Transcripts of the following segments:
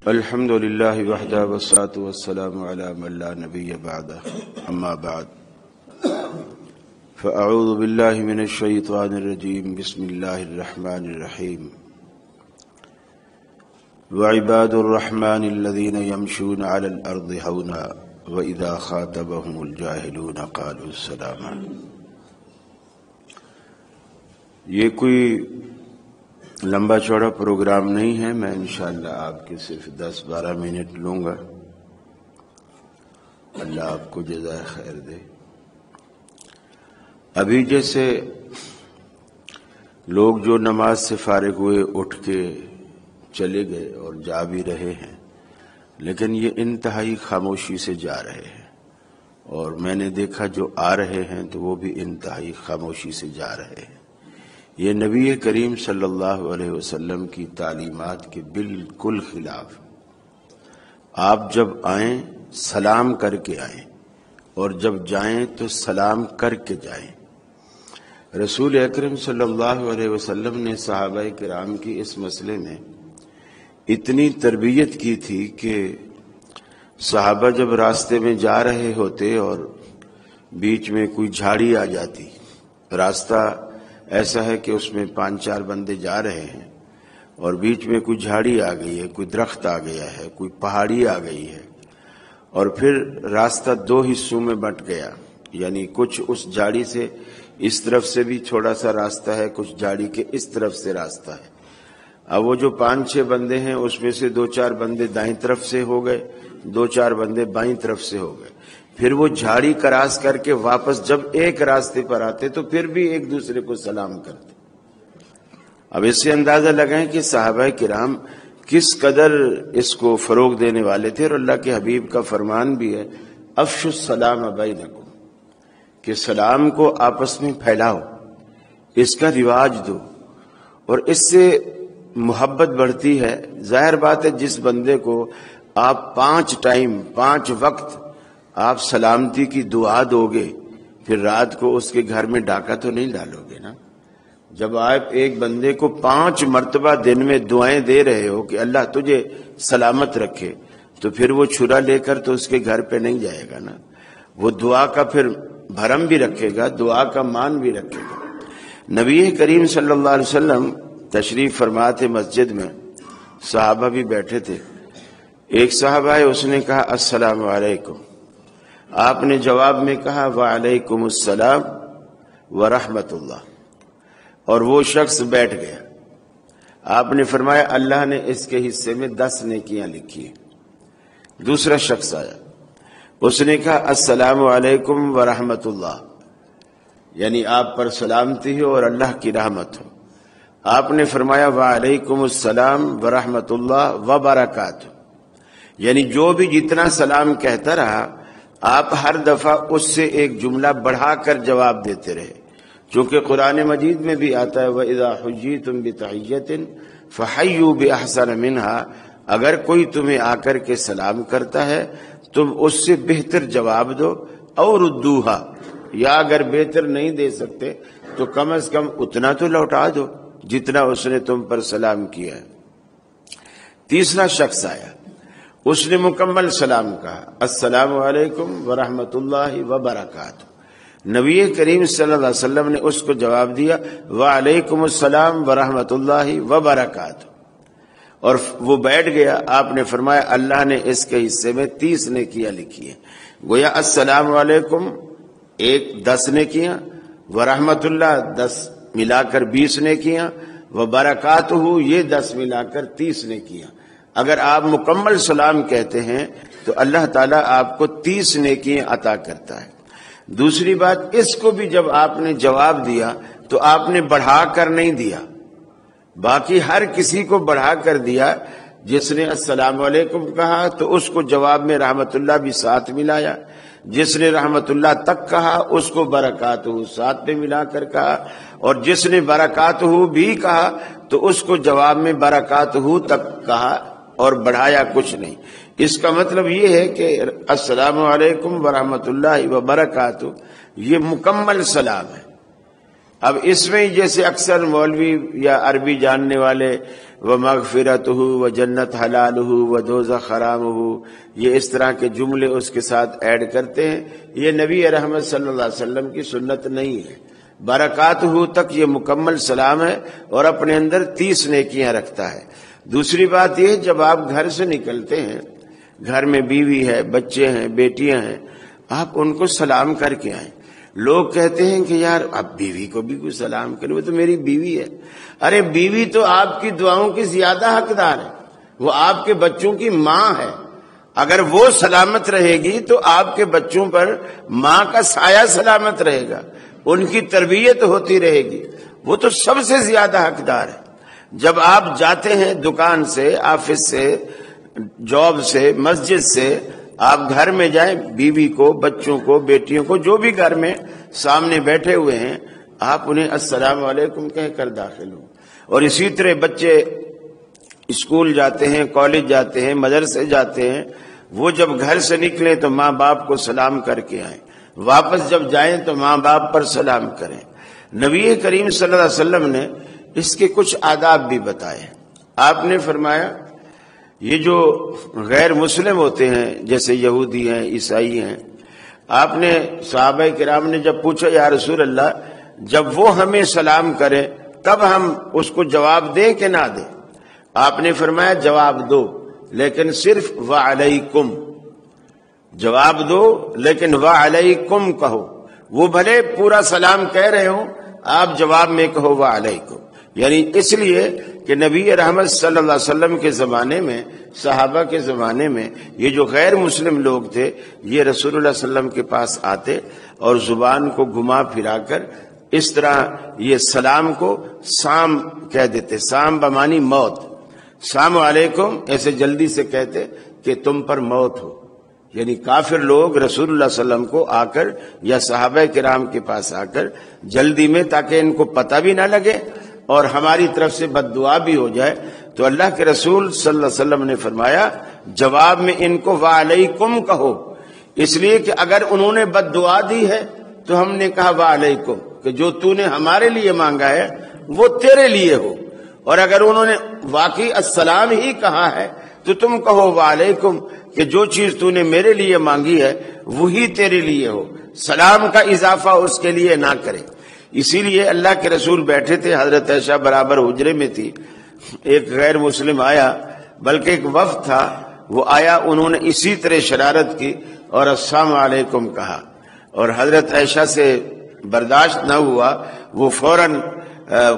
الحمد لله وحده والصلاة والسلام على من لا نبي بعده أما بعد فأعوذ بالله من الشيطان الرجيم بسم الله الرحمن الرحيم وعباد الرحمن الذين يمشون على الأرض هونا وإذا خاطبهم الجاهلون قالوا سلاما. یہ کوئی لمبا چوڑا پروگرام نہیں ہے، میں انشاءاللہ آپ کے صرف 10-12 منٹ لوں گا. اللہ آپ کو جزائے خیر دے. ابھی جیسے لوگ جو نماز سے فارغ ہوئے اٹھ کے چلے گئے اور جا بھی رہے ہیں، لیکن یہ انتہائی خاموشی سے جا رہے ہیں، اور میں نے دیکھا جو آ رہے ہیں تو وہ بھی انتہائی خاموشی سے جا رہے ہیں. یہ نبی کریم صلی اللہ علیہ وسلم کی تعلیمات کے بالکل خلاف. آپ جب آئیں سلام کر کے آئیں، اور جب جائیں تو سلام کر کے جائیں. رسول اکرم صلی اللہ علیہ وسلم نے صحابہ کرام کی اس مسئلے میں اتنی تربیت کی تھی کہ صحابہ جب راستے میں جا رہے ہوتے اور بیچ میں کوئی جھاڑی آ جاتی، راستہ ایسا ہے کہ اس میں 5-4 بندے جا رہے ہیں اور بیچ میں کوئی جھاڑی آ گئی ہے، کوئی درخت آ گیا ہے، کوئی پہاڑی آ گئی ہے، اور پھر راستہ 2 حصوں میں بٹ گیا. یعنی کچھ اس جھاڑی سے اس طرف سے بھی تھوڑا سا راستہ ہے، کچھ جھاڑی کے اس طرف سے راستہ ہے. اب وہ جو 5-6 بندے ہیں اس میں سے 2-4 بندے دائیں طرف سے ہو گئے، 2-4 بندے بائیں طرف سے ہو گئے. پھر وہ جھاڑی کراس کر کے واپس جب ایک راستے پر آتے تو پھر بھی ایک دوسرے کو سلام کرتے. اب اس سے اندازہ لگائیں کہ صحابہ کرام کس قدر اس کو فروغ دینے والے تھے. اور اللہ کے حبیب کا فرمان بھی ہے افشوا السلام بینکم، کہ سلام کو آپس میں پھیلاؤ، اس کا رواج دو، اور اس سے محبت بڑھتی ہے. ظاہر بات ہے جس بندے کو آپ 5 ٹائم 5 وقت آپ سلامتی کی دعا دو گے، پھر رات کو اس کے گھر میں ڈاکہ تو نہیں ڈالو گے نا. جب آپ ایک بندے کو 5 مرتبہ دن میں دعائیں دے رہے ہو کہ اللہ تجھے سلامت رکھے، تو پھر وہ چھرا لے کر تو اس کے گھر پہ نہیں جائے گا نا. وہ دعا کا پھر بھرم بھی رکھے گا، دعا کا مان بھی رکھے گا. نبی کریم صلی اللہ علیہ وسلم تشریف فرما تھے مسجد میں، صحابہ بھی بیٹھے تھے. ایک صحابہ ہے، اس نے کہا السلام علیکم. آپ نے جواب میں کہا وعلیکم السلام ورحمۃ اللہ، اور وہ شخص بیٹھ گیا. آپ نے فرمایا اللہ نے اس کے حصے میں 10 نیکیاں لکھی. دوسرا شخص آیا، اس نے کہا السلام علیکم ورحمۃ اللہ، یعنی آپ پر سلامتی ہو اور اللہ کی رحمت ہو. آپ نے فرمایا وعلیکم السلام ورحمۃ اللہ وبرکاتہ، یعنی جو بھی جتنا سلام کہتا رہا آپ ہر دفعہ اس سے ایک جملہ بڑھا کر جواب دیتے رہے. چونکہ قرآن مجید میں بھی آتا ہے وَإِذَا حُيِّيتُم بِتَحِيَّةٍ فَحَيُّوا بِأَحْسَنَ مِنْهَا، اگر کوئی تمہیں آ کر کے سلام کرتا ہے تم اس سے بہتر جواب دو، اور ردوها، یا اگر بہتر نہیں دے سکتے تو کم از کم اتنا تو لوٹا دو جتنا اس نے تم پر سلام کیا ہے. تیسرا شخص آیا، اس نے مکمل سلام کہا السلام علیکم ورحمۃ اللہ وبرکاتہ. نبی کریم صلی اللہ علیہ وسلم نے اس کو جواب دیا وعلیکم السلام ورحمۃ اللہ وبرکاتہ، اور وہ بیٹھ گیا. آپ نے فرمایا اللہ نے اس کے حصے میں 30 نیکیاں لکھی ہیں. گویا السلام علیکم 10 نیکیاں، ورحمۃ اللہ 10 ملا کر 20 نیکیاں، وبرکاتہ یہ 10 ملا کر 30 نیکیاں. اگر آپ مکمل سلام کہتے ہیں تو اللہ تعالیٰ آپ کو 30 نیکیاں عطا کرتا ہے. دوسری بات، اس کو بھی جب آپ نے جواب دیا تو آپ نے بڑھا کر نہیں دیا، باقی ہر کسی کو بڑھا کر دیا. جس نے السلام علیکم کہا تو اس کو جواب میں رحمت اللہ بھی ساتھ ملایا، جس نے رحمت اللہ تک کہا اس کو برکاتہ ساتھ میں ملا کر کہا، اور جس نے برکاتہ بھی کہا تو اس کو جواب میں برکاتہ تک کہا اور بڑھایا کچھ نہیں. اس کا مطلب یہ ہے کہ السلام علیکم ورحمۃ اللہ وبرکاتہ یہ مکمل سلام ہے. اب اس میں جیسے اکثر مولوی یا عربی جاننے والے وَمَغْفِرَتُهُ وَجَنَّتْ حَلَالُهُ وَدُوزَخْ حَرَامُهُ یہ اس طرح کے جملے اس کے ساتھ ایڈ کرتے ہیں، یہ نبی رحمت صلی اللہ علیہ وسلم کی سنت نہیں ہے۔ برکاتہ تک یہ مکمل سلام ہے اور اپنے اندر 30 نیکیاں رکھتا ہے۔ دوسری بات یہ، جب آپ گھر سے نکلتے ہیں، گھر میں بیوی ہے، بچے ہیں، بیٹیاں ہیں، آپ ان کو سلام کر کے آئیں۔ لوگ کہتے ہیں کہ یار اب بیوی کو بھی کوئی سلام کرے، وہ تو میری بیوی ہے۔ ارے بیوی تو آپ کی دعاؤں کی زیادہ حقدار ہے، وہ آپ کے بچوں کی ماں ہے۔ اگر وہ سلامت رہے گی تو آپ کے بچوں پر ماں کا سایہ سلامت رہے گا، ان کی تربیت ہوتی رہے گی، وہ تو سب سے زیادہ حقدار ہے۔ جب آپ جاتے ہیں دکان سے، آفس سے، جاب سے، مسجد سے، آپ گھر میں جائیں، بیوی کو، بچوں کو، بیٹیوں کو، جو بھی گھر میں سامنے بیٹھے ہوئے ہیں، آپ انہیں السلام علیکم کہہ کر داخل ہوں۔ اور اسی طرح بچے اسکول جاتے ہیں، کالج جاتے ہیں، مدرسے جاتے ہیں، وہ جب گھر سے نکلیں تو ماں باپ کو سلام کر کے آئیں، واپس جب جائیں تو ماں باپ پر سلام کریں۔ نبی کریم صلی اللہ علیہ وسلم نے اس کے کچھ آداب بھی بتائے۔ آپ نے فرمایا یہ جو غیر مسلم ہوتے ہیں جیسے یہودی ہیں، عیسائی ہیں، آپ نے صحابہ کرام نے جب پوچھا یا رسول اللہ جب وہ ہمیں سلام کریں تب ہم اس کو جواب دیں کہ نہ دیں؟ آپ نے فرمایا جواب دو، لیکن صرف وعلیکم، جواب دو لیکن وعلیکم کہو۔ وہ بھلے پورا سلام کہہ رہے ہوں، آپ جواب میں کہو وعلیکم۔ یعنی اس لیے کہ نبی رحمت صلی اللہ علیہ وسلم کے زمانے میں، صحابہ کے زمانے میں، یہ جو غیر مسلم لوگ تھے یہ رسول اللہ صلی اللہ علیہ وسلم کے پاس آتے اور زبان کو گھما پھرا کر اس طرح یہ سلام کو سام کہہ دیتے، سام بمانی موت، سلام علیکم ایسے جلدی سے کہتے کہ تم پر موت ہو۔ یعنی کافر لوگ رسول اللہ صلی اللہ علیہ وسلم کو آ کر یا صحابہ کرام کے پاس آ کر جلدی میں، تاکہ ان کو پتہ بھی نہ لگے اور ہماری طرف سے بد دعا بھی ہو جائے، تو اللہ کے رسول صلی اللہ علیہ وسلم نے فرمایا جواب میں ان کو وعلیکم کہو، اس لیے کہ اگر انہوں نے بد دعا دی ہے تو ہم نے کہا وعلیکم، کہ جو تو نے ہمارے لیے مانگا ہے وہ تیرے لیے ہو، اور اگر انہوں نے واقعی السلام ہی کہا ہے تو تم کہو وعلیکم، کہ جو چیز تو نے میرے لیے مانگی ہے وہی تیرے لیے ہو، سلام کا اضافہ اس کے لیے نہ کرے۔ اسی لیے اللہ کے رسول بیٹھے تھے، حضرت عائشہ برابر حجرے میں تھی، ایک غیر مسلم آیا، بلکہ ایک وفد تھا، وہ آیا، انہوں نے اسی طرح شرارت کی اور السلام علیکم کہا، اور حضرت عائشہ سے برداشت نہ ہوا، وہ فوراً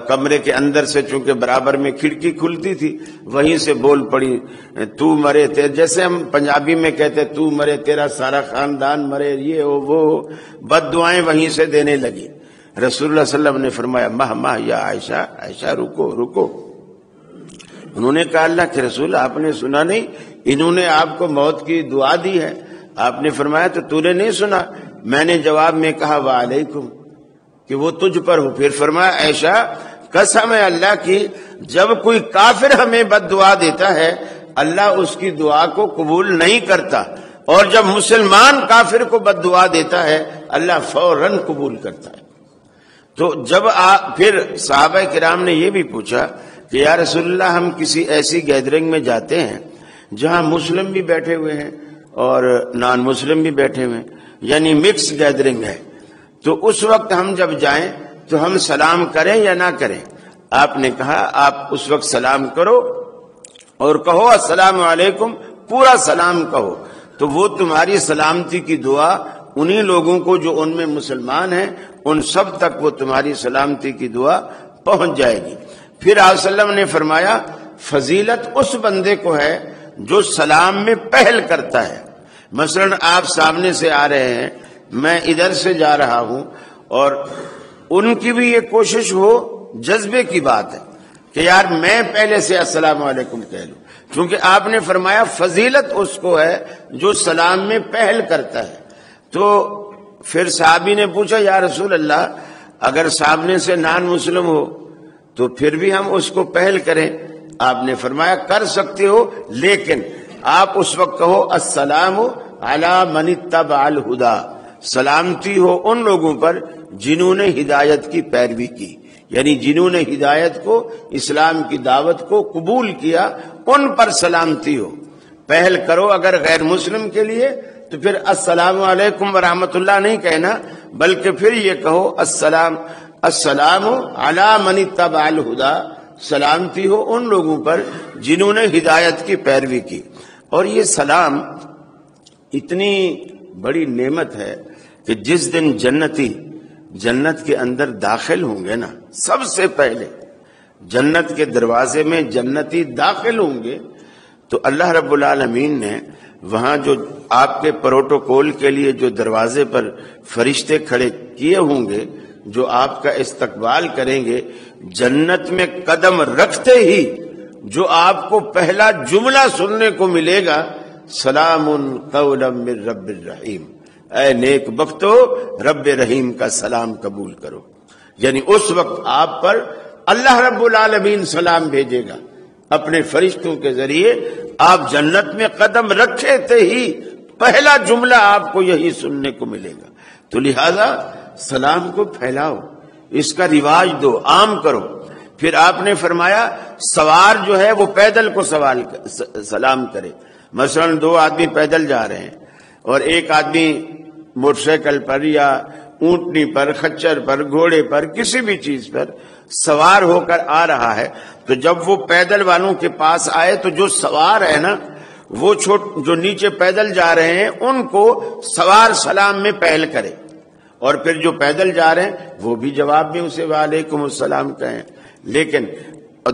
کمرے کے اندر سے، چونکہ برابر میں کھڑکی کھلتی تھی، وہیں سے بول پڑی تو مرے تیرے، جیسے ہم پنجابی میں کہتے تو مرے تیرا سارا خاندان مرے، یہ ہو وہ ہو، بد دعائیں وہیں سے دینے لگی۔ رسول اللہ صلی اللہ علیہ وسلم نے فرمایا مہ یا عائشہ، عائشہ رکو رکو۔ انہوں نے کہا اللہ کے رسول آپ نے سنا نہیں، انہوں نے آپ کو موت کی دعا دی ہے۔ آپ نے فرمایا تو نے نہیں سنا؟ میں نے جواب میں کہا وعلیکم، کہ وہ تجھ پر ہو۔ پھر فرمایا عائشہ قسم ہے اللہ کی، جب کوئی کافر ہمیں بد دعا دیتا ہے اللہ اس کی دعا کو قبول نہیں کرتا، اور جب مسلمان کافر کو بد دعا دیتا ہے اللہ فوراً قبول کرتا ہے۔ تو جب پھر صحابہ کرام نے یہ بھی پوچھا کہ یا رسول اللہ ہم کسی ایسی گیدرنگ میں جاتے ہیں جہاں مسلم بھی بیٹھے ہوئے ہیں اور نان مسلم بھی بیٹھے ہوئے ہیں، یعنی مکس گیدرنگ ہے، تو اس وقت ہم جب جائیں تو ہم سلام کریں یا نہ کریں؟ آپ نے کہا آپ اس وقت سلام کرو اور کہو السلام علیکم، پورا سلام کہو، تو وہ تمہاری سلامتی کی دعا انہی لوگوں کو جو ان میں مسلمان ہیں ان سب تک وہ تمہاری سلامتی کی دعا پہنچ جائے گی۔ پھر آپ صلی اللہ علیہ وسلم نے فرمایا فضیلت اس بندے کو ہے جو سلام میں پہل کرتا ہے۔ مثلا آپ سامنے سے آ رہے ہیں، میں ادھر سے جا رہا ہوں، اور ان کی بھی یہ کوشش ہو، جذبے کی بات ہے کہ یار میں پہلے سے السلام علیکم کہہ لوں، کیونکہ آپ نے فرمایا فضیلت اس کو ہے جو سلام میں پہل کرتا ہے۔ تو پھر صحابی نے پوچھا یا رسول اللہ اگر سامنے سے نان مسلم ہو تو پھر بھی ہم اس کو پہل کریں؟ آپ نے فرمایا کر سکتے ہو، لیکن آپ اس وقت کہو السلام علی من اتبع الہدی، سلامتی ہو ان لوگوں پر جنہوں نے ہدایت کی پیروی کی، یعنی جنہوں نے ہدایت کو، اسلام کی دعوت کو قبول کیا، ان پر سلامتی ہو۔ پہل کرو اگر غیر مسلم کے لیے تو پھر السلام علیکم ورحمۃ اللہ نہیں کہنا، بلکہ پھر یہ کہو السلام علی من اتبع الہدی، سلامتی ہو ان لوگوں پر جنہوں نے ہدایت کی پیروی کی۔ اور یہ سلام اتنی بڑی نعمت ہے کہ جس دن جنتی جنت کے اندر داخل ہوں گے نا، سب سے پہلے جنت کے دروازے میں جنتی داخل ہوں گے تو اللہ رب العالمین نے وہاں جو آپ کے پروٹوکول کے لیے جو دروازے پر فرشتے کھڑے کیے ہوں گے، جو آپ کا استقبال کریں گے، جنت میں قدم رکھتے ہی جو آپ کو پہلا جملہ سننے کو ملے گا، سلام قولا من رب الرحیم، اے نیک بختو رب رحیم کا سلام قبول کرو۔ یعنی اس وقت آپ پر اللہ رب العالمین سلام بھیجے گا اپنے فرشتوں کے ذریعے۔ آپ جنت میں قدم رکھے تھے ہی پہلا جملہ آپ کو یہی سننے کو ملے گا۔ تو لہذا سلام کو پھیلاؤ، اس کا رواج دو، عام کرو۔ پھر آپ نے فرمایا سوار جو ہے وہ پیدل کو سلام کرے۔ مثلا دو آدمی پیدل جا رہے ہیں اور ایک آدمی موٹر سائیکل پر یا اونٹنی پر، خچر پر، گھوڑے پر، کسی بھی چیز پر سوار ہو کر آ رہا ہے، تو جب وہ پیدل والوں کے پاس آئے تو جو سوار ہے نا، وہ جو نیچے پیدل جا رہے ہیں ان کو سوار سلام میں پہل کرے، اور پھر جو پیدل جا رہے ہیں وہ بھی جواب میں اسے وعلیکم السلام کہیں۔ لیکن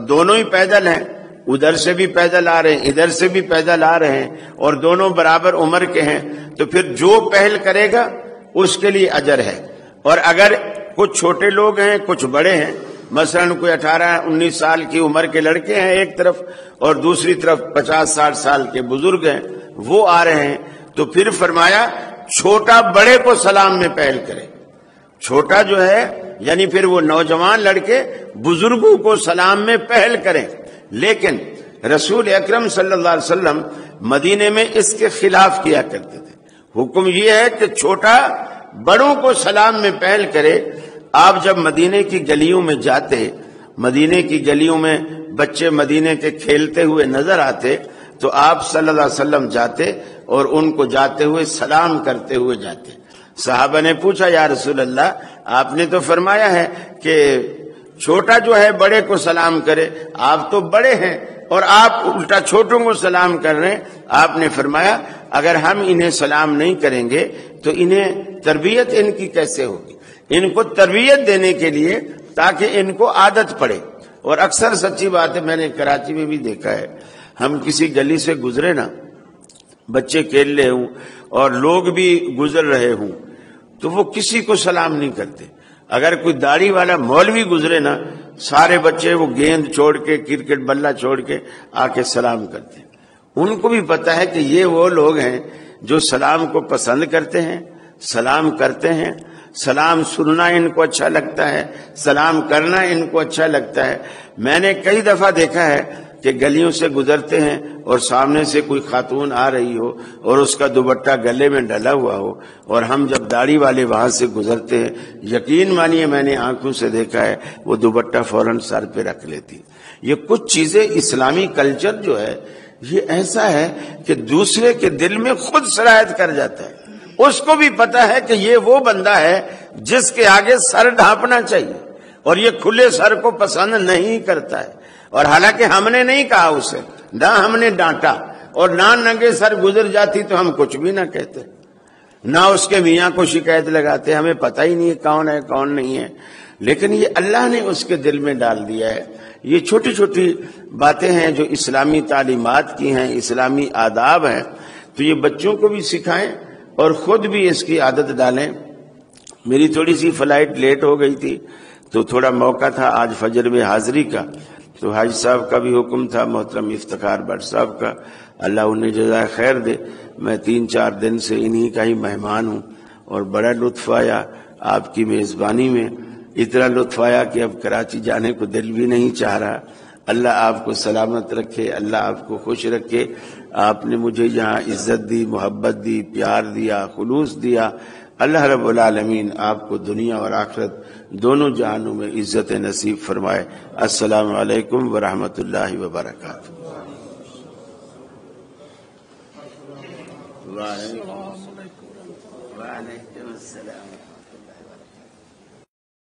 دونوں ہی پیدل ہیں، ادھر سے بھی پیدل آ رہے ہیں، ادھر سے بھی پیدل آ رہے ہیں، اور دونوں برابر عمر کے ہیں، تو پھر جو پہل کرے گا اس کے لیے اجر ہے۔ اور اگر کچھ چھوٹے لوگ ہیں کچھ بڑے ہیں، مثلا کوئی 18-19 سال کی عمر کے لڑکے ہیں ایک طرف اور دوسری طرف 50-60 سال کے بزرگ ہیں، وہ آ رہے ہیں، تو پھر فرمایا چھوٹا بڑے کو سلام میں پہل کرے۔ چھوٹا جو ہے یعنی پھر وہ نوجوان لڑکے بزرگوں کو سلام میں پہل کریں۔ لیکن رسول اکرم صلی اللہ علیہ وسلم مدینے میں اس کے خلاف کیا کرتے تھے۔ حکم یہ ہے کہ چھوٹا بڑوں کو سلام میں پہل کرے۔ آپ جب مدینے کی گلیوں میں جاتے، مدینے کی گلیوں میں بچے مدینے کے کھیلتے ہوئے نظر آتے تو آپ صلی اللہ علیہ وسلم جاتے اور ان کو جاتے ہوئے سلام کرتے ہوئے جاتے۔ صحابہ نے پوچھا یا رسول اللہ، آپ نے تو فرمایا ہے کہ چھوٹا جو ہے بڑے کو سلام کرے، آپ تو بڑے ہیں اور آپ الٹا چھوٹوں کو سلام کر رہے ہیں۔ آپ نے فرمایا اگر ہم انہیں سلام نہیں کریں گے تو انہیں تربیت ان کی کیسے ہوگی؟ ان کو تربیت دینے کے لیے تاکہ ان کو عادت پڑے۔ اور اکثر سچی بات ہے، میں نے کراچی میں بھی دیکھا ہے، ہم کسی گلی سے گزرے نا، بچے کھیل رہے ہوں اور لوگ بھی گزر رہے ہوں تو وہ کسی کو سلام نہیں کرتے۔ اگر کوئی داڑھی والا مولوی گزرے نا، سارے بچے وہ گیند چھوڑ کے، کرکٹ بلہ چھوڑ کے آ کے سلام کرتے ہیں۔ ان کو بھی پتا ہے کہ یہ وہ لوگ ہیں جو سلام کو پسند کرتے ہیں، سلام کرتے ہیں، سلام سننا ان کو اچھا لگتا ہے، سلام کرنا ان کو اچھا لگتا ہے۔ میں نے کئی دفعہ دیکھا ہے کہ گلیوں سے گزرتے ہیں اور سامنے سے کوئی خاتون آ رہی ہو اور اس کا دوپٹہ گلے میں ڈلا ہوا ہو، اور ہم جب داڑھی والے وہاں سے گزرتے ہیں، یقین مانیے میں نے آنکھوں سے دیکھا ہے وہ دوپٹہ فوراً سر پہ رکھ لیتی۔ یہ کچھ چیزیں اسلامی کلچر جو ہے یہ ایسا ہے کہ دوسرے کے دل میں خود سرایت کر جاتا ہے۔ اس کو بھی پتا ہے کہ یہ وہ بندہ ہے جس کے آگے سر ڈھانپنا چاہیے، اور یہ کھلے سر کو پسند نہیں کرتا ہے۔ اور حالانکہ ہم نے نہیں کہا اسے، نہ ہم نے ڈانٹا، اور نہ ننگے سر گزر جاتی تو ہم کچھ بھی نہ کہتے، نہ اس کے میاں کو شکایت لگاتے، ہمیں پتہ ہی نہیں کون ہے کون نہیں ہے۔ لیکن یہ اللہ نے اس کے دل میں ڈال دیا ہے۔ یہ چھوٹی چھوٹی باتیں ہیں جو اسلامی تعلیمات کی ہیں، اسلامی آداب ہیں، تو یہ بچوں کو بھی سکھائیں اور خود بھی اس کی عادت ڈالیں۔ میری تھوڑی سی فلائٹ لیٹ ہو گئی تھی تو تھوڑا موقع تھا آج فجر میں حاضری کا، تو حاج صاحب کا بھی حکم تھا، محترم افتخار بٹ صاحب کا، اللہ انہیں جزائے خیر دے۔ میں 3-4 دن سے انہی کا ہی مہمان ہوں اور بڑا لطف آیا آپ کی میزبانی میں، اتنا لطف آیا کہ اب کراچی جانے کو دل بھی نہیں چاہ رہا۔ اللہ آپ کو سلامت رکھے، اللہ آپ کو خوش رکھے۔ آپ نے مجھے یہاں عزت دی، محبت دی، پیار دیا، خلوص دیا، اللہ رب العالمین آپ کو دنیا اور آخرت دونوں جہانوں میں عزت نصیب فرمائے۔ السلام علیکم ورحمۃ اللہ وبرکاتہ۔ وعلیکم السلام۔